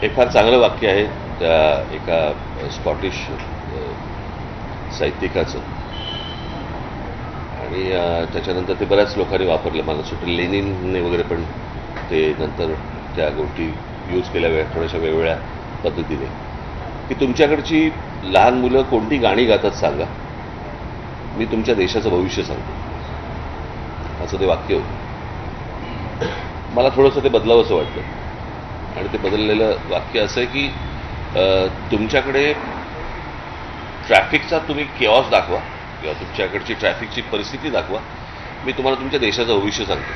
एक फार चांगलं वाक्य आहे त्या एका स्कॉटिश साहित्यिकाचं आणि त्याच्यानंतर ते बऱ्याच लोकांनी वापरलं. मला सुटलं लेनिनने वगैरे पण ते नंतर त्या गोष्टी यूज केल्या थोड्याशा वेगवेगळ्या पद्धतीने, की तुमच्याकडची लहान मुलं कोणती गाणी गातात सांगा, मी तुमच्या देशाचं भविष्य सांगतो, असं ते वाक्य होतं. मला थोडंसं ते बदलावंसं वाटलं आणि ते बदललेलं वाक्य असं आहे की तुमच्याकडे ट्रॅफिकचा तुम्ही केऑस दाखवा किंवा तुमच्याकडची ट्रॅफिकची परिस्थिती दाखवा, मी तुम्हाला तुमच्या देशाचं भविष्य सांगतो.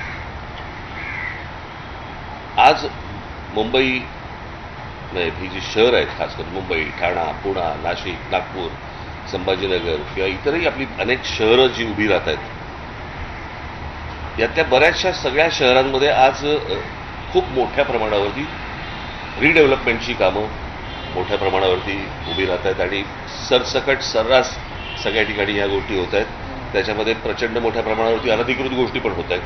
आज मुंबई ही जी शहर आहेत, खास करून मुंबई, ठाणा, पुणा, नाशिक, नागपूर, संभाजीनगर किंवा इतरही आपली अनेक शहरं जी उभी राहत आहेत, यातल्या बऱ्याचशा सगळ्या शहरांमध्ये आज खूप मोठ्या प्रमाणावरती रिडेव्हलपमेंटची कामं मोठ्या प्रमाणावरती उभी राहत आहेत आणि सरसकट सर्रास सगळ्या ठिकाणी ह्या गोष्टी होत आहेत. त्याच्यामध्ये प्रचंड मोठ्या प्रमाणावरती अनधिकृत गोष्टी पण होत आहेत.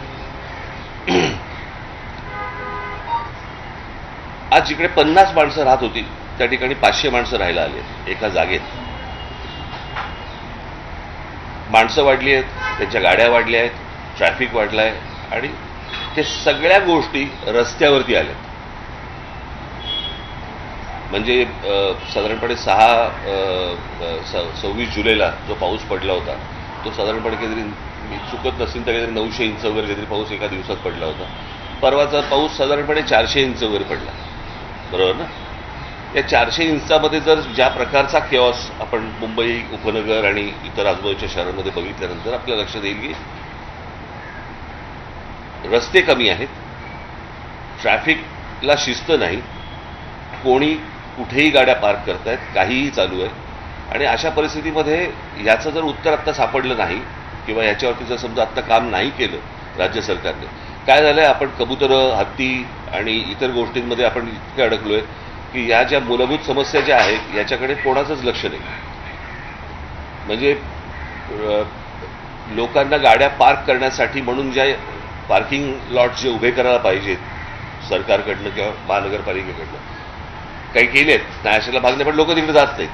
आज जिकडे 50 माणसं राहत होती त्या ठिकाणी 500 माणसं राहायला आली आहेत एका जागेत. माणसं वाढली आहेत, त्यांच्या गाड्या वाढल्या आहेत, ट्रॅफिक वाढलं आहे आणि ते सगळ्या गोष्टी रस्त्यावरती आल्या. म्हणजे साधारणपणे 26 जुलैला जो पाऊस पडला होता तो साधारणपणे काहीतरी, मी चुकत नसेल तर काहीतरी 900 इंच वगैरे काहीतरी पाऊस एका दिवसात पडला होता. परवाचा पाऊस साधारणपणे 400 इंच वगैरे पडला, बरोबर ना. या 400 इंचामध्ये जर ज्या प्रकारचा केऑस आपण मुंबई उपनगर आणि इतर आजूबाजूच्या शहरांमध्ये बघितल्यानंतर आपल्या लक्षात येईल की रस्ते कमी आहेत, ट्रॅफिकला शिस्त नाही, कोणी कुठेही गाड्या पार्क करतायत, काहीही चालू आहे. आणि अशा परिस्थितीमध्ये याचं जर उत्तर आत्ता सापडलं नाही किंवा याच्यावरती जर समजा आत्ता काम नाही केलं राज्य सरकारने, काय झालंय, आपण कबुतरं, हत्ती आणि इतर गोष्टींमध्ये आपण इतके अडकलोय की या ज्या मूलभूत समस्या ज्या आहेत याच्याकडे कोणाचंच लक्ष नाही. म्हणजे लोकांना गाड्या पार्क करण्यासाठी म्हणून ज्या पार्किंग लॉट जे उभे करायला पाहिजेत सरकारकडनं किंवा महानगरपालिकेकडनं, काही केलेत नाही, अशाला भागणे, पण लोक तिकडे जात नाहीत.